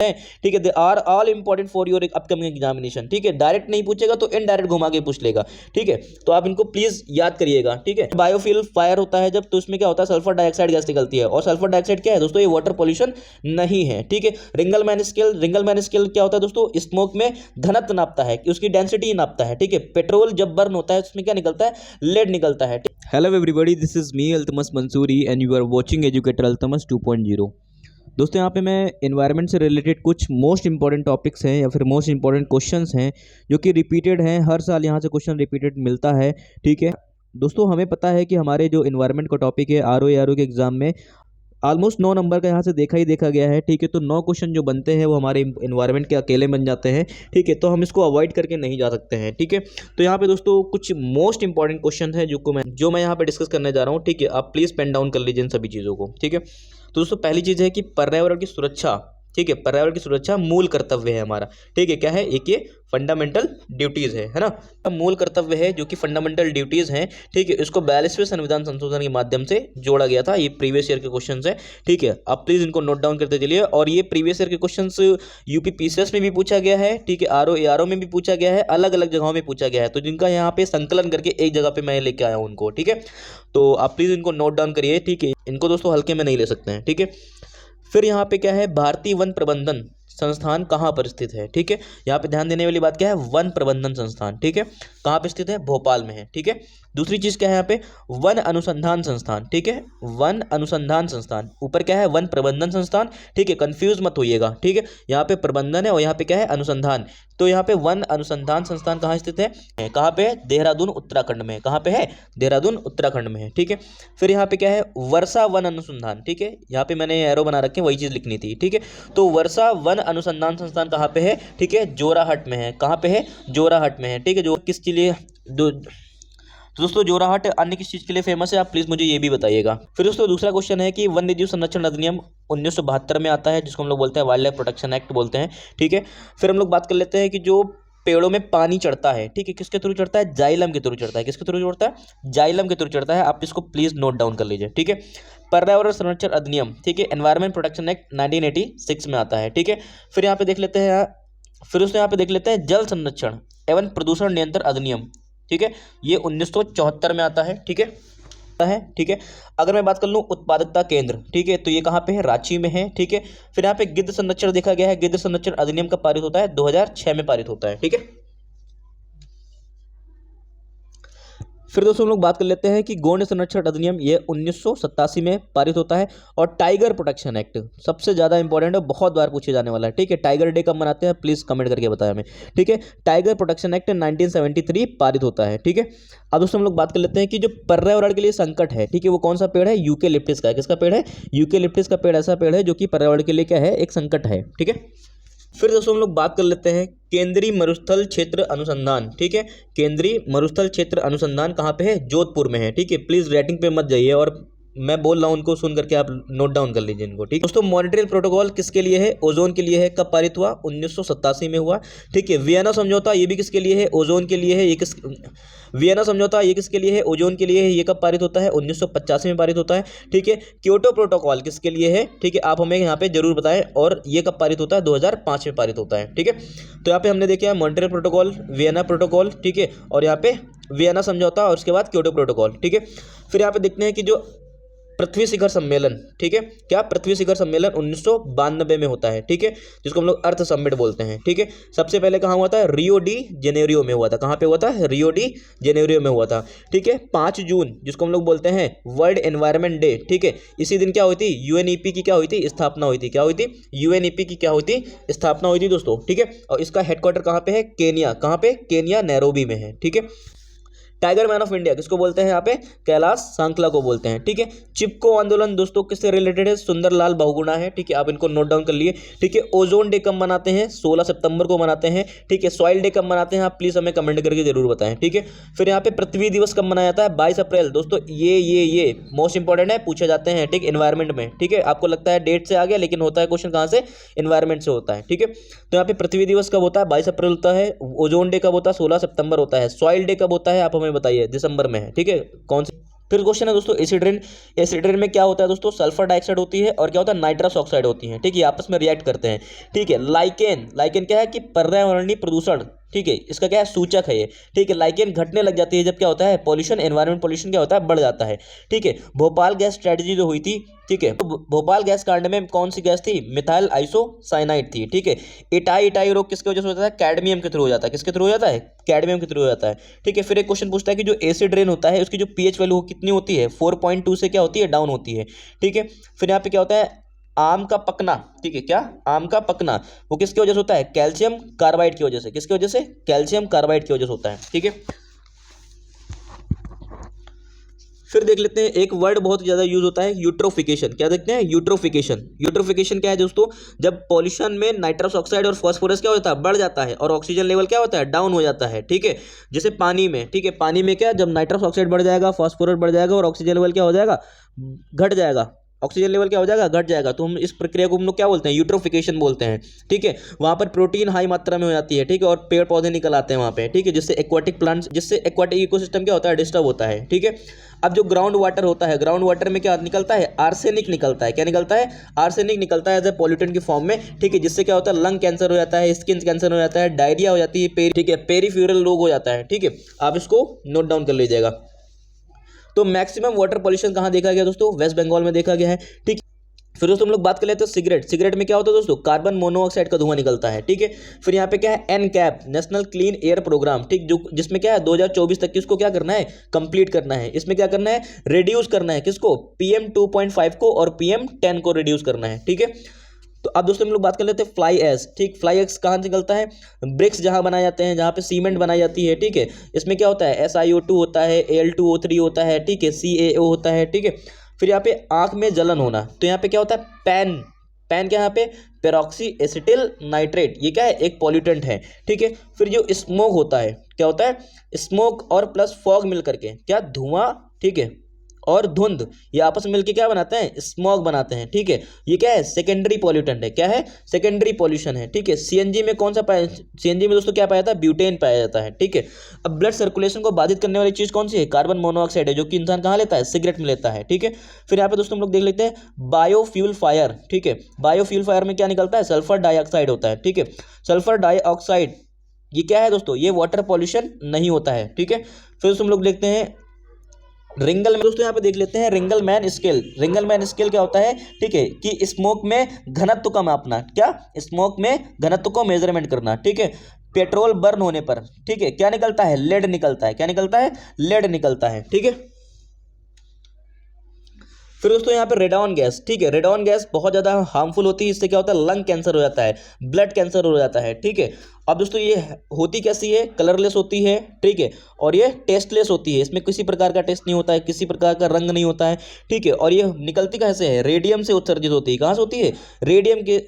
है, ठीक है, they are all important for your upcoming examination, ठीक है। डायरेक्ट नहीं पूछेगा तो इनडायरेक्ट घुमा के पूछ लेगा, ठीक है। तो आप इनको प्लीज याद करिएगा, ठीक है। बायोफ्यूल फायर होता है जब, तो उसमें क्या होता है, सल्फर डाइऑक्साइड गैस निकलती है, और सल्फर डाइऑक्साइड क्या है दोस्तों, ये वाटर पॉल्यूशन नहीं है, ठीक है। रिंगलमैन स्केल क्या होता है दोस्तों, स्मोक में घनत्व नापता है, उसकी डेंसिटी नापता है, ठीक है। पेट्रोल जब बर्न होता है उसमें क्या निकलता है, लेड निकलता है। Hello everybody, this is me Altamas Mansoori and you are watching educator Altamas 2.0। दोस्तों यहाँ पे मैं एनवायरनमेंट से रिलेटेड कुछ मोस्ट इंपॉर्टेंट टॉपिक्स हैं या फिर मोस्ट इंपॉर्टेंट क्वेश्चंस हैं जो कि रिपीटेड हैं, हर साल यहाँ से क्वेश्चन रिपीटेड मिलता है, ठीक है। दोस्तों हमें पता है कि हमारे जो एनवायरनमेंट का टॉपिक है आरओ के एग्जाम में ऑलमोस्ट 9 नंबर का यहाँ से देखा गया है, ठीक है। तो 9 क्वेश्चन जो बनते हैं वो हमारे एनवायरनमेंट के अकेले बन जाते हैं, ठीक है। तो हम इसको अवॉइड करके नहीं जा सकते हैं, ठीक है। तो यहाँ पे दोस्तों कुछ मोस्ट इंपॉर्टेंट क्वेश्चन है जो मैं यहाँ पे डिस्कस करने जा रहा हूँ, ठीक है। आप प्लीज़ पेन डाउन कर लीजिए इन सभी चीज़ों को, ठीक है। तो दोस्तों पहली चीज़ है कि पर्यावरण की सुरक्षा, ठीक है। पर्यावरण की सुरक्षा मूल कर्तव्य है हमारा, ठीक है। क्या है, एक ये फंडामेंटल ड्यूटीज़ है ना। मूल कर्तव्य है जो कि फंडामेंटल ड्यूटीज़ हैं, ठीक है। इसको 42वें संविधान संशोधन के माध्यम से जोड़ा गया था। ये प्रीवियस ईयर के क्वेश्चंस है, ठीक है। आप प्लीज़ इनको नोट डाउन करते चलिए। और ये प्रीवियस ईयर के क्वेश्चंस यूपी पीसीएस में भी पूछा गया है, ठीक है। आरओ एआरओ में भी पूछा गया है, अलग अलग जगहों में पूछा गया है। तो जिनका यहाँ पे संकलन करके एक जगह पे मैं लेके आया हूँ उनको, ठीक है। तो आप प्लीज़ इनको नोट डाउन करिए, ठीक है। इनको दोस्तों हल्के में नहीं ले सकते हैं, ठीक है। फिर यहाँ पे क्या है, भारतीय वन प्रबंधन संस्थान कहाँ पर स्थित है, ठीक है। यहाँ पे ध्यान देने वाली बात क्या है, वन प्रबंधन संस्थान, ठीक है, कहाँ पे स्थित है, भोपाल में है, ठीक है। दूसरी चीज क्या है यहाँ पे, वन अनुसंधान संस्थान, ठीक है। वन अनुसंधान संस्थान, ऊपर क्या है, वन प्रबंधन संस्थान, ठीक है। कंफ्यूज मत होइएगा, ठीक है। यहाँ पे प्रबंधन है और यहाँ पे क्या है, अनुसंधान। तो यहाँ पे वन अनुसंधान संस्थान कहाँ स्थित है, कहाँ पे है, देहरादून उत्तराखंड में है। कहाँ पे है, देहरादून उत्तराखंड में है, ठीक है। फिर यहाँ पे क्या है, वर्षा वन अनुसंधान, ठीक है। यहाँ पे मैंने एरो बना रखे, वही चीज लिखनी थी, ठीक है। तो वर्षा वन अनुसंधान संस्थान कहाँ पे है, ठीक है, जोराहट में है। कहाँ पे है, जोराहट में है, ठीक है। जो किस के लिए तो दोस्तों जोराहट अन्य किस चीज़ के लिए फेमस है, आप प्लीज़ मुझे ये भी बताइएगा। फिर दोस्तों दूसरा क्वेश्चन है कि वन्य जीव संरक्षण अधिनियम 1972 में आता है, जिसको हम लोग बोलते हैं वाइल्ड लाइफ प्रोटेक्शन एक्ट बोलते हैं, ठीक है। फिर हम लोग बात कर लेते हैं कि जो पेड़ों में पानी चढ़ता है, ठीक है, किसके थ्रू चढ़ता है, जाइलम के थ्रू चढ़ता है। किसके थ्रू चढ़ता है, जाइलम के थ्रू चढ़ता है। आप इसको प्लीज़ नोट डाउन कर लीजिए, ठीक है। पर्यावरण संरक्षण अधिनियम, ठीक है, एनवायरमेंट प्रोटेक्शन एक्ट 1986 में आता है, ठीक है। फिर यहाँ पे देख लेते हैं, फिर उसने यहाँ पे देख लेते हैं जल संरक्षण एवं प्रदूषण नियंत्रण अधिनियम, ठीक है, ये 1974 में आता है, ठीक है। अगर मैं बात कर लूँ उत्पादकता केंद्र, ठीक है, तो ये कहाँ पे है, रांची में है, ठीक है। फिर यहाँ पे गिद्ध संरक्षण देखा गया है, गिद्ध संरक्षण अधिनियम कब पारित होता है, 2006 में पारित होता है, ठीक है। फिर दोस्तों हम लोग बात कर लेते हैं कि गौण संरक्षण अधिनियम ये 1987 में पारित होता है। और टाइगर प्रोटेक्शन एक्ट सबसे ज़्यादा इंपॉर्टेंट है, बहुत बार पूछे जाने वाला है, ठीक है। टाइगर डे कब मनाते हैं, प्लीज़ कमेंट करके बताएं हमें, ठीक है। टाइगर प्रोटेक्शन एक्ट 1973 पारित होता है, ठीक है। अब दोस्तों हम लोग बात कर लेते हैं कि जो पर्यावरण के लिए संकट है, ठीक है, वो कौन सा पेड़ है, यूकेलिप्टस का है। किसका पेड़ है, यूकेलिप्टस का पेड़ ऐसा पेड़ है जो कि पर्यावरण के लिए क्या है, एक संकट है, ठीक है। फिर दोस्तों हम लोग बात कर लेते हैं केंद्रीय मरुस्थल क्षेत्र अनुसंधान, ठीक है। केंद्रीय मरुस्थल क्षेत्र अनुसंधान कहाँ पे है, जोधपुर में है, ठीक है। प्लीज रेटिंग पे मत जाइए, और मैं बोल रहा हूँ उनको सुन करके आप नोट डाउन कर लीजिए इनको, ठीक। दोस्तों मॉन्ट्रियल प्रोटोकॉल किसके लिए है, ओजोन के लिए है। कब पारित हुआ, 1987 में हुआ, ठीक है। वियना समझौता ये भी किसके लिए है, ओजोन के लिए है। ये किस वियना समझौता ये किसके लिए है, ओजोन के लिए है। ये कब पारित होता है, 1985 में पारित होता है, ठीक है। क्योटो प्रोटोकॉल किसके लिए है, ठीक है, आप हमें यहाँ पे जरूर बताएं। और ये कब पारित होता है, 2005 में पारित होता है, ठीक है। तो यहाँ पे हमने देखा है मॉन्ट्रियल प्रोटोकॉल, वियना प्रोटोकॉल, ठीक है, और यहाँ पे वियना समझौता और उसके बाद क्योटो प्रोटोकॉल, ठीक है। फिर यहाँ पे देखते हैं कि जो पृथ्वी शिखर सम्मेलन, ठीक है, क्या पृथ्वी शिखर सम्मेलन 1992 में होता है, ठीक है, जिसको हम लोग अर्थ समिट बोलते हैं, ठीक है। सबसे पहले कहाँ हुआ था, रियो डी जेनेरियो में हुआ था। कहाँ पे हुआ था, रियो डी जेनेरियो में हुआ था, ठीक है। 5 जून जिसको हम लोग बोलते हैं वर्ल्ड एनवायरनमेंट डे, ठीक है, इसी दिन क्या हुई थी, यूएनईपी की क्या हुई थी, स्थापना हुई थी। क्या हुई थी, यूएनईपी की क्या हुई थी, स्थापना हुई थी दोस्तों, ठीक है। और इसका हेडक्वार्टर कहाँ पे है, केनिया। कहाँ पे, केनिया नैरोबी में है, ठीक है। टाइगर मैन ऑफ इंडिया किसको बोलते हैं, यहाँ पे कैलाश सांकला को बोलते हैं, ठीक है। चिपको आंदोलन दोस्तों किससे रिलेटेड है, सुंदरलाल बहुगुणा है, ठीक है, आप इनको नोट डाउन कर लिए, ठीक है। ओजोन डे कब मनाते हैं, 16 सितंबर को मनाते हैं, ठीक है। सॉइल डे कब मनाते हैं, आप प्लीज हमें कमेंट करके जरूर बताएं, ठीक है। फिर यहाँ पे पृथ्वी दिवस कब मनाया जाता है, 22 अप्रैल। दोस्तों ये मोस्ट इंपॉर्टेंट है, पूछे जाते हैं, ठीक, एनवायरमेंट में, ठीक है। आपको लगता है डेट से आ गया, लेकिन होता है क्वेश्चन कहाँ से, एनवायरमेंट से होता है, ठीक है। तो यहाँ पे पृथ्वी दिवस कब होता है, 22 अप्रैल होता है। ओजोन डे कब होता है, 16 सितंबर होता है। सॉइल डे कब होता है, आप हमें बताइए, दिसंबर में है, ठीक है। कौन से फिर क्वेश्चन है दोस्तों एसिड रेन। एसिड रेन में क्या होता है दोस्तों, सल्फर डाइऑक्साइड होती है और क्या होता है, नाइट्रस ऑक्साइड होती है। ठीक है, आपस में रिएक्ट करते हैं। ठीक है, लाइकेन, लाइकेन क्या है कि पर्यावरणीय प्रदूषण, ठीक है, इसका क्या है, सूचक है ये। ठीक है, लाइकेन घटने लग जाती है जब क्या होता है, पॉल्यूशन, एनवायरमेंट पॉल्यूशन क्या होता है, बढ़ जाता है। ठीक है, भोपाल गैस स्ट्रेटजी जो हुई थी, ठीक है, तो भोपाल गैस कांड में कौन सी गैस थी, मिथाइल आइसोसाइनाइड थी। ठीक है, इटाई रोग किसके वजह से होता है, कैडमियम के थ्रू हो जाता है। किसके थ्रू हो जाता है, कैडमियम के थ्रू हो जाता है। ठीक है, फिर एक क्वेश्चन पूछता है कि जो एसिड रेन होता है उसकी जो पीएच वैल्यू कितनी होती है, 4.2 से क्या होती है, डाउन होती है। ठीक है, फिर यहाँ पे क्या होता है, आम का पकना। ठीक है, क्या, आम का पकना, वो किसकी वजह से होता है, कैल्शियम कार्बाइड की वजह से। किसकी वजह से, कैल्शियम कार्बाइड की वजह से होता है। ठीक है, फिर देख लेते हैं एक वर्ड बहुत ज़्यादा यूज होता है, यूट्रोफिकेशन। क्या देखते हैं, यूट्रोफिकेशन। यूट्रोफिकेशन क्या है दोस्तों, जब पॉल्यूशन में नाइट्रस ऑक्साइड और फास्फोरस क्या होता है, बढ़ जाता है और ऑक्सीजन लेवल क्या होता है, डाउन हो जाता है। ठीक है, जैसे पानी में, ठीक है, पानी में क्या, जब नाइट्रस ऑक्साइड बढ़ जाएगा, फास्फोरस बढ़ जाएगा और ऑक्सीजन लेवल क्या हो जाएगा, घट जाएगा। ऑक्सीजन लेवल क्या हो जाएगा, घट जाएगा। तो हम इस प्रक्रिया को हम लोग क्या बोलते हैं, यूट्रोफिकेशन बोलते हैं। ठीक है, वहाँ पर प्रोटीन हाई मात्रा में हो जाती है। ठीक है, और पेड़ पौधे निकल आते हैं वहाँ पे। ठीक है, जिससे एक्वाटिक प्लांट्स, जिससे एक्वाटिक इकोसिस्टम क्या होता है, डिस्टर्ब होता है। ठीक है, अब जो ग्राउंड वाटर होता है, ग्राउंड वाटर में क्या निकलता है, आर्सेनिक निकलता है। क्या निकलता है, आर्सेनिक निकलता है एज ए पॉल्यूटेंट की फॉर्म में। ठीक है, जिससे क्या होता है, लंग कैंसर हो जाता है, स्किन कैंसर हो जाता है, डायरिया हो जाती है, ठीक है, पेरीफ्यूरल रोग हो जाता है। ठीक है, आप इसको नोट डाउन कर लीजिएगा। तो मैक्सिमम वाटर पॉल्यूशन कहाँ देखा गया दोस्तों, वेस्ट बंगाल में देखा गया है। ठीक, फिर दोस्तों हम लोग बात कर लेते हैं सिगरेट। सिगरेट में क्या होता है दोस्तों, कार्बन मोनोऑक्साइड का धुआं निकलता है। ठीक है, फिर यहाँ पे क्या है, NCAP, national clean air programme. ठीक, जो जिसमें क्या है 2024 तक की उसको क्या करना है, कंप्लीट करना है। इसमें क्या करना है, रिड्यूस करना है किसको, PM 2.5 को और PM 10 को रिड्यूस करना है। ठीक है, तो अब दोस्तों हम लोग बात कर लेते हैं फ्लाई ऐश। ठीक, फ्लाई ऐश कहाँ निकलता है, ब्रिक्स जहाँ बनाए जाते हैं, जहाँ पे सीमेंट बनाई जाती है। ठीक है, इसमें क्या होता है, SiO2 होता है, Al2O3 होता है। ठीक है, CaO होता है। ठीक है, फिर यहाँ पे आंख में जलन होना, तो यहाँ पे क्या होता है, पैन, पैन क्या, यहाँ पे पेरोक्सी एसिटिल नाइट्रेट, ये क्या है, एक पॉल्यूटेंट है। ठीक है, फिर जो स्मोक होता है, क्या होता है, स्मोक और प्लस फॉग मिल करके क्या, धुआं, ठीक है, और धुंध, ये आपस में मिलकर क्या बनाते हैं, स्मॉग बनाते हैं। ठीक है, ये क्या है, सेकेंडरी पॉल्यूटेंट है। क्या है, सेकेंडरी पॉल्यूशन है। ठीक है, सीएनजी में कौन सा पाया, सीएनजी में दोस्तों क्या पाया जाता है, ब्यूटेन पाया जाता है। ठीक है, अब ब्लड सर्कुलेशन को बाधित करने वाली चीज कौन सी है, कार्बन मोनोऑक्साइड है, जो कि इंसान कहाँ लेता है, सिगरेट में लेता है। ठीक है, फिर यहाँ पे दोस्तों हम लोग देख लेते हैं बायोफ्यूल फायर। ठीक है, बायोफ्यूल फायर में क्या निकलता है, सल्फर डाइऑक्साइड होता है। ठीक है, सल्फर डाइऑक्साइड ये क्या है दोस्तों, ये वाटर पॉल्यूशन नहीं होता है। ठीक है, फिर हम लोग देखते हैं रिंगल में। दोस्तों यहाँ पे देख लेते हैं रिंगल मैन स्केल। रिंगल मैन स्केल क्या होता है, ठीक है, कि स्मोक में घनत्व का मापना, क्या, स्मोक में घनत्व को मेजरमेंट करना। ठीक है, पेट्रोल बर्न होने पर, ठीक है, क्या निकलता है, लेड निकलता है। क्या निकलता है, लेड निकलता है। ठीक है, फिर दोस्तों यहाँ पे रेडॉन गैस। ठीक है, रेडॉन गैस बहुत ज़्यादा हार्मफुल होती है। इससे क्या होता है, लंग कैंसर हो जाता है, ब्लड कैंसर हो जाता है। ठीक है, अब दोस्तों ये होती कैसी है, कलरलेस होती है। ठीक है, और ये टेस्टलेस होती है, इसमें किसी प्रकार का टेस्ट नहीं होता है, किसी प्रकार का रंग नहीं होता है। ठीक है, और ये निकलती कैसे है, रेडियम से उत्सर्जित होती है। कहाँ से होती है, रेडियम के,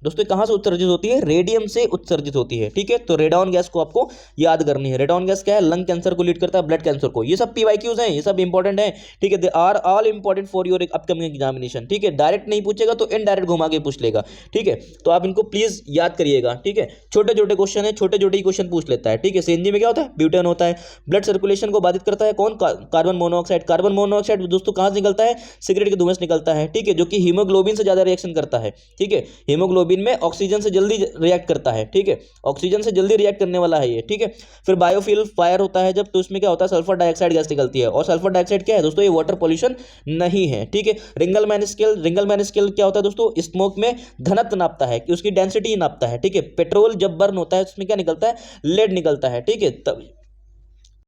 दोस्तों कहाँ से उत्सर्जित होती है, रेडियम से उत्सर्जित होती है। ठीक है, तो रेडॉन गैस को आपको याद करनी है। रेडॉन गैस क्या है, लंग कैंसर को लीड करता है, ब्लड कैंसर को। ये सब PYQs हैं, ये सब इंपॉर्टेंट है। ठीक है, they are all important for your upcoming examination. ठीक है, डायरेक्ट नहीं पूछेगा तो इनडायरेक्ट घुमा के पूछ लेगा। ठीक है, तो आप इनको प्लीज याद करिएगा। ठीक है, छोटे छोटे क्वेश्चन है, छोटे छोटे ही क्वेश्चन पूछ लेता है। ठीक है, सीएनजी में क्या होता है, ब्यूटेन होता है। ब्लड सर्कुलेशन को बाधित करता है कौन, कार्बन मोनोऑक्साइड। कार्बन मोनोऑक्साइड दोस्तों कहाँ से निकलता है, सिगरेट के धुएं से निकलता है। ठीक है, जो कि हीमोग्लोबिन से ज्यादा रिएक्शन करता है। ठीक है, हीमोग्लोबिन में ऑक्सीजन से जल्दी रिएक्ट करता है। ठीक है, ऑक्सीजन से जल्दी रिएक्ट करने वाला है ये। ठीक है, फिर बायोफ्यूल फायर होता है जब, तो उसमें क्या होता है, सल्फर डाइऑक्साइड गैस निकलती है। और सल्फर डाइऑक्साइड क्या है दोस्तों, ये वाटर पॉल्यूशन नहीं है। ठीक है, रिंगल मैन स्केल। रिंगल मैन स्केल क्या होता है दोस्तों, स्मोक में घनत्व नापता है, कि उसकी डेंसिटी नापता है। ठीक है, पेट्रोल जब बर्न होता है उसमें क्या निकलता है, लेड निकलता है। ठीक है, तब